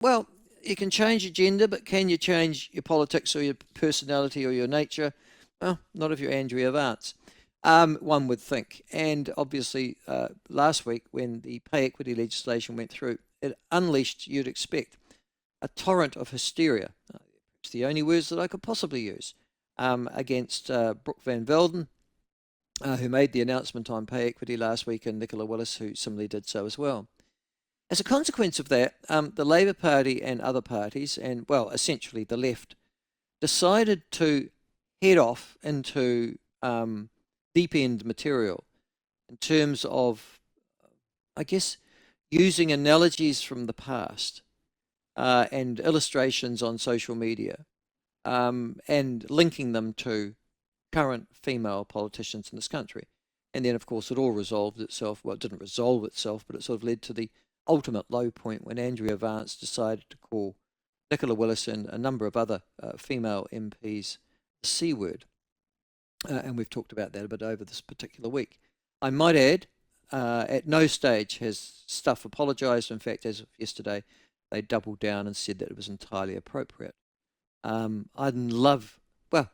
Well, you can change your gender, but can you change your politics or your personality or your nature? Well, not if you're Andrea Vance. One would think. And obviously, last week when the pay equity legislation went through, it unleashed, you'd expect, a torrent of hysteria. It's the only words that I could possibly use against Brooke Van Velden, who made the announcement on pay equity last week, and Nicola Willis, who similarly did so as well. As a consequence of that, the Labour Party and other parties, and well, essentially the left, decided to head off into deep end material in terms of, I guess, using analogies from the past and illustrations on social media and linking them to current female politicians in this country. And then, of course, it all resolved itself. Well, it didn't resolve itself, but it sort of led to the ultimate low point when Andrea Vance decided to call Nicola Willis and a number of other female MPs the C word. And we've talked about that a bit over this particular week. I might add, at no stage has Stuff apologised. In fact, as of yesterday, they doubled down and said that it was entirely appropriate. I'd love, well,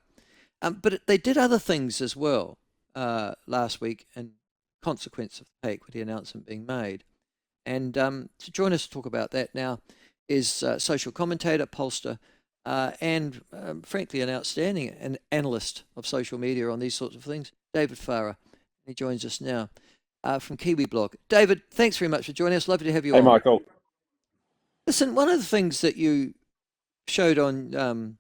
but they did other things as well last week in consequence of the pay equity announcement being made. And to join us to talk about that now is social commentator, pollster, and frankly an outstanding analyst of social media on these sorts of things, David Farrar. He joins us now from Kiwi Blog. David, thanks very much for joining us. Lovely to have you Hey, on. Michael. Listen, one of the things that you showed on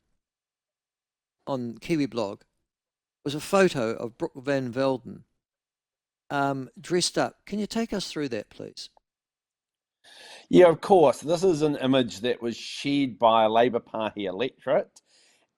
Kiwi Blog was a photo of Brooke Van Velden dressed up. Can you take us through that, please? Yeah, of course. This is an image that was shared by a Labour Party electorate,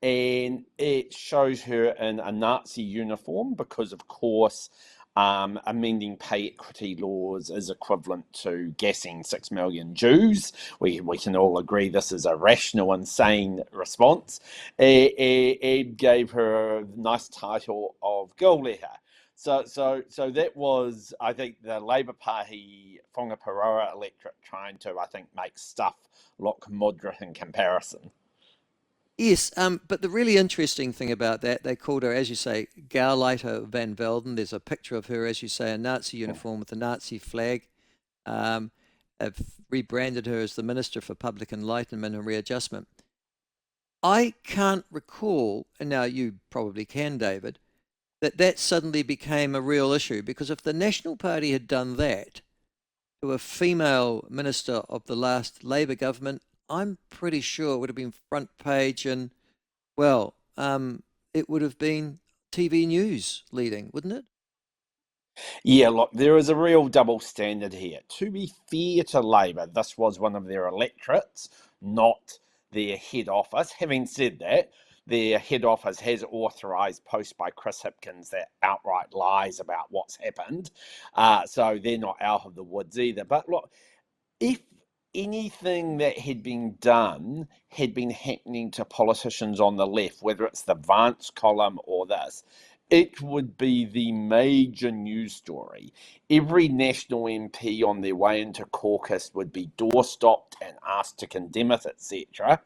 and it shows her in a Nazi uniform because, of course, amending pay equity laws is equivalent to gassing 6 million Jews. We can all agree this is a rational and sane response. It gave her a nice title of Girl Letter. So that was, I think, the Labour Party Whangaparora electorate trying to, I think, make Stuff look moderate in comparison. Yes, but the really interesting thing about that, they called her, as you say, Gauleiter Van Velden. There's a picture of her, as you say, a Nazi uniform with a Nazi flag. Have rebranded her as the Minister for Public Enlightenment and Readjustment. I can't recall, and now you probably can, David, that suddenly became a real issue, because if the National Party had done that to a female minister of the last Labour government, I'm pretty sure it would have been front page and, well, it would have been TV news leading, wouldn't it? Yeah, look, there is a real double standard here. To be fair to Labour, this was one of their electorates, not their head office. Having said that, their head office has authorised posts by Chris Hipkins that outright lies about what's happened. So they're not out of the woods either. But look, if anything that had been done had been happening to politicians on the left, whether it's the Vance column or this, it would be the major news story. Every National MP on their way into caucus would be doorstopped and asked to condemn it, etc.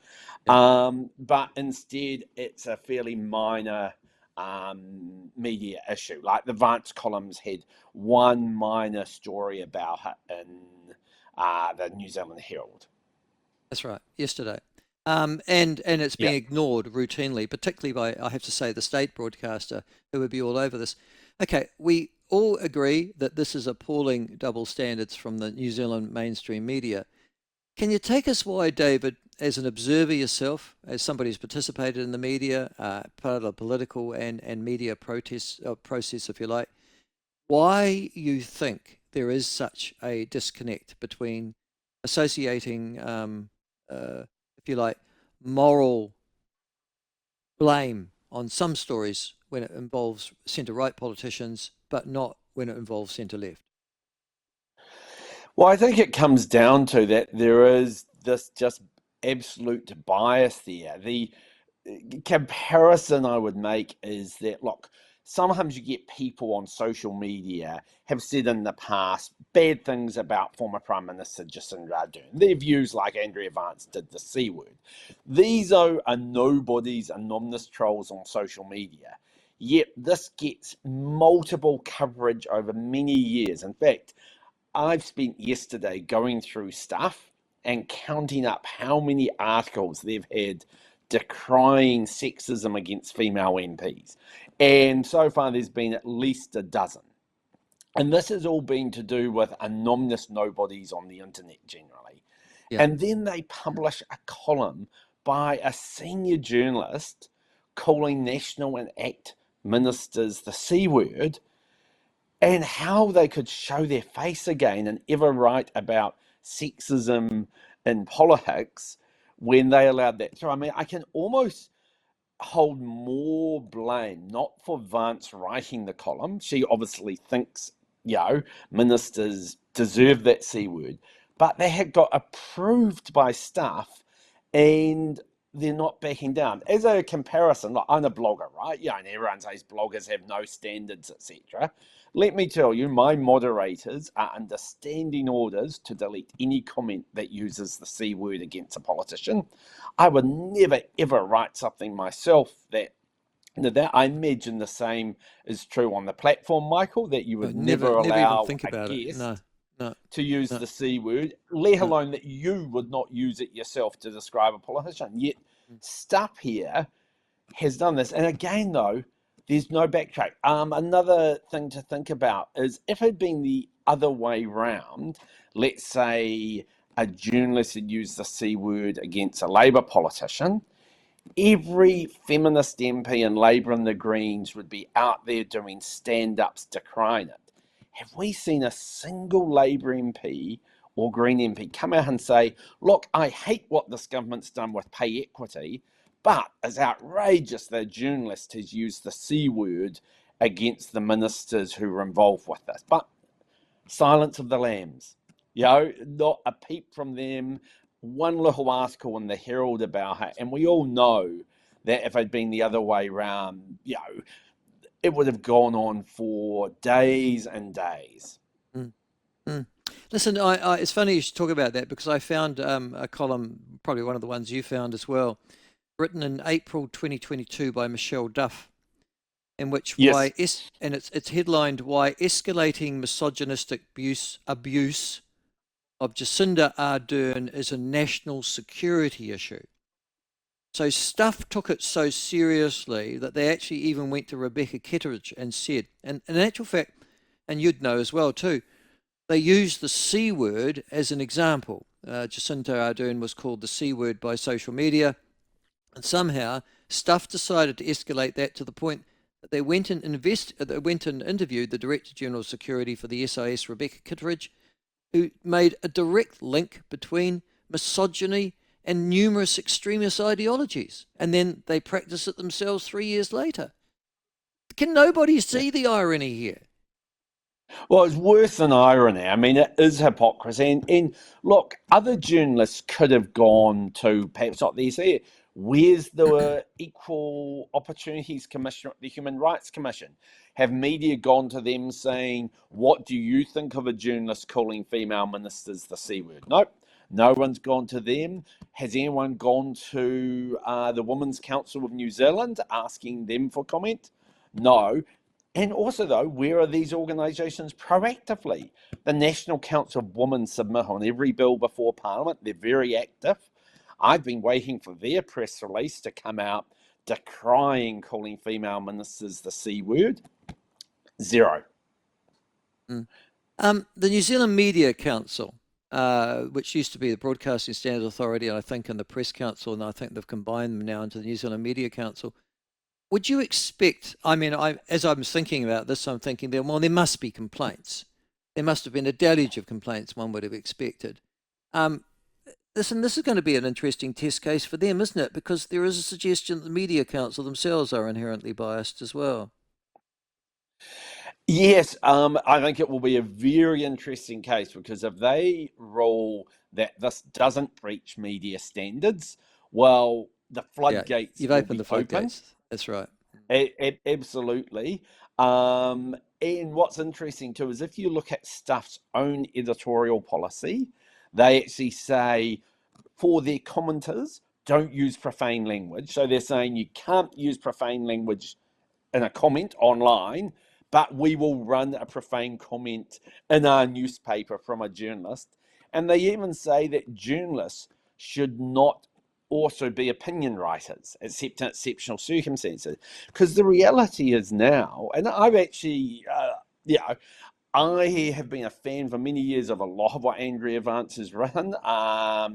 But instead, it's a fairly minor media issue. Like the Vance columns had one minor story about it in the New Zealand Herald. That's right, yesterday. And it's being ignored routinely, particularly by, I have to say, the state broadcaster, who would be all over this. Okay, we all agree that this is appalling double standards from the New Zealand mainstream media. Can you take us why, David, as an observer yourself, as somebody who's participated in the media, part of the political and media process, if you like, why you think there is such a disconnect between associating, if you like, moral blame on some stories when it involves centre-right politicians, but not when it involves centre-left? Well, I think it comes down to that there is this just absolute bias there. The comparison I would make is that, look, sometimes you get people on social media have said in the past bad things about former Prime Minister Jacinda Ardern. Their views, like Andrea Vance did the C word. These are nobodies, anonymous trolls on social media. Yet this gets multiple coverage over many years. In fact, I've spent yesterday going through stuff and counting up how many articles they've had decrying sexism against female MPs. And so far, there's been at least a dozen. And this has all been to do with anonymous nobodies on the internet generally. Yeah. And then they publish a column by a senior journalist calling national and act ministers the C word, and how they could show their face again and ever write about sexism in politics when they allowed that through. I mean, I can almost hold more blame, not for Vance writing the column. She obviously thinks, ministers deserve that C word, but they had got approved by staff and they're not backing down. As a comparison, like, I'm a blogger, right? And everyone says bloggers have no standards, etc. Let me tell you, my moderators are under standing orders to delete any comment that uses the C word against a politician. I would never, ever write something myself that I imagine the same is true on the platform, Michael, that you would never Never even allow think a about it. No, guest no, to use no, the C word, let no. alone that you would not use it yourself to describe a politician. Yet stuff here has done this. And again, though, there's no backtrack. Another thing to think about is if it had been the other way round, let's say a journalist had used the C word against a Labour politician, every feminist MP in Labour and the Greens would be out there doing stand-ups decrying it. Have we seen a single Labour MP or Green MP come out and say, look, I hate what this government's done with pay equity, but it's outrageous that a journalist has used the C word against the ministers who were involved with this? But silence of the lambs. Not a peep from them. One little article in the Herald about it, and we all know that if it had been the other way round, it would have gone on for days and days. Mm, mm. Listen, it's funny you should talk about that because I found a column, probably one of the ones you found as well, written in April 2022 by Michelle Duff, in which Yes. and it's headlined "Why Escalating Misogynistic Abuse of Jacinda Ardern is a National Security Issue." So Stuff took it so seriously that they actually even went to Rebecca Kitteridge and said, and in actual fact, and you'd know as well too, they used the C word as an example. Jacinda Ardern was called the C word by social media, and somehow Stuff decided to escalate that to the point that they went and interviewed the Director General of Security for the SIS, Rebecca Kitteridge, who made a direct link between misogyny and numerous extremist ideologies, and then they practice it themselves 3 years later. Can nobody see the irony here? Well, it's worse than irony. I mean, it is hypocrisy. And look, other journalists could have gone to perhaps not these here. Where's the Equal Opportunities Commission, the Human Rights Commission? Have media gone to them saying, what do you think of a journalist calling female ministers the C word? Nope. No one's gone to them. Has anyone gone to the Women's Council of New Zealand asking them for comment? No. And also, though, where are these organisations proactively? The National Council of Women submit on every bill before Parliament. They're very active. I've been waiting for their press release to come out decrying calling female ministers the C word. Zero. Mm. The New Zealand Media Council, which used to be the Broadcasting Standards Authority, I think, and the Press Council, and I think they've combined them now into the New Zealand Media Council. Would you expect, as I'm thinking about this, I'm thinking, there must be complaints. There must have been a deluge of complaints one would have expected. Listen, this is going to be an interesting test case for them, isn't it? Because there is a suggestion that the Media Council themselves are inherently biased as well. Yes, I think it will be a very interesting case because if they rule that this doesn't breach media standards, well, the Yeah, floodgates you've will opened be the open. floodgates. That's right. Absolutely. And what's interesting too is if you look at Stuff's own editorial policy, they actually say for their commenters, don't use profane language. So they're saying you can't use profane language in a comment online, but we will run a profane comment in our newspaper from a journalist. And they even say that journalists should not also be opinion writers, except in exceptional circumstances. Because the reality is now, and I've actually, I have been a fan for many years of a lot of what Andrea Vance has written.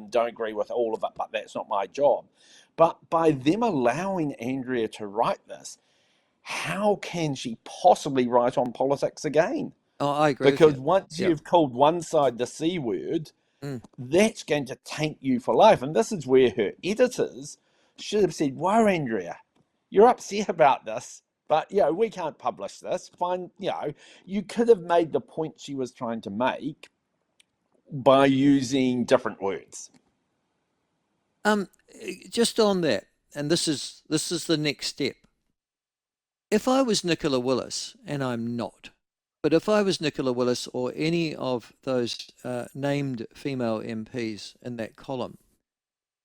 Don't agree with all of it, but that's not my job. But by them allowing Andrea to write this, how can she possibly write on politics again? Oh, I agree with Because you. once Yep. you've called one side the C word, Mm. that's going to taint you for life. And this is where her editors should have said, whoa, Andrea, you're upset about this, but, we can't publish this. Fine, you could have made the point she was trying to make by using different words. Um, just on that, and this is the next step. If I was Nicola Willis, and I'm not, but if I was Nicola Willis or any of those named female MPs in that column,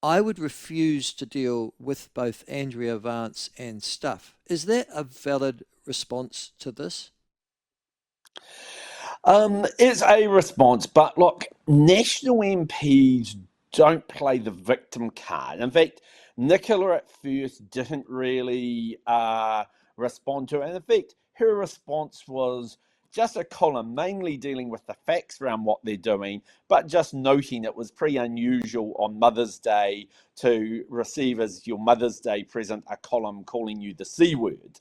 I would refuse to deal with both Andrea Vance and Stuff. Is that a valid response to this? It's a response, but look, national MPs don't play the victim card. In fact, Nicola at first didn't really respond to it. And in fact, her response was just a column mainly dealing with the facts around what they're doing, but just noting it was pretty unusual on Mother's Day to receive as your Mother's Day present a column calling you the C word.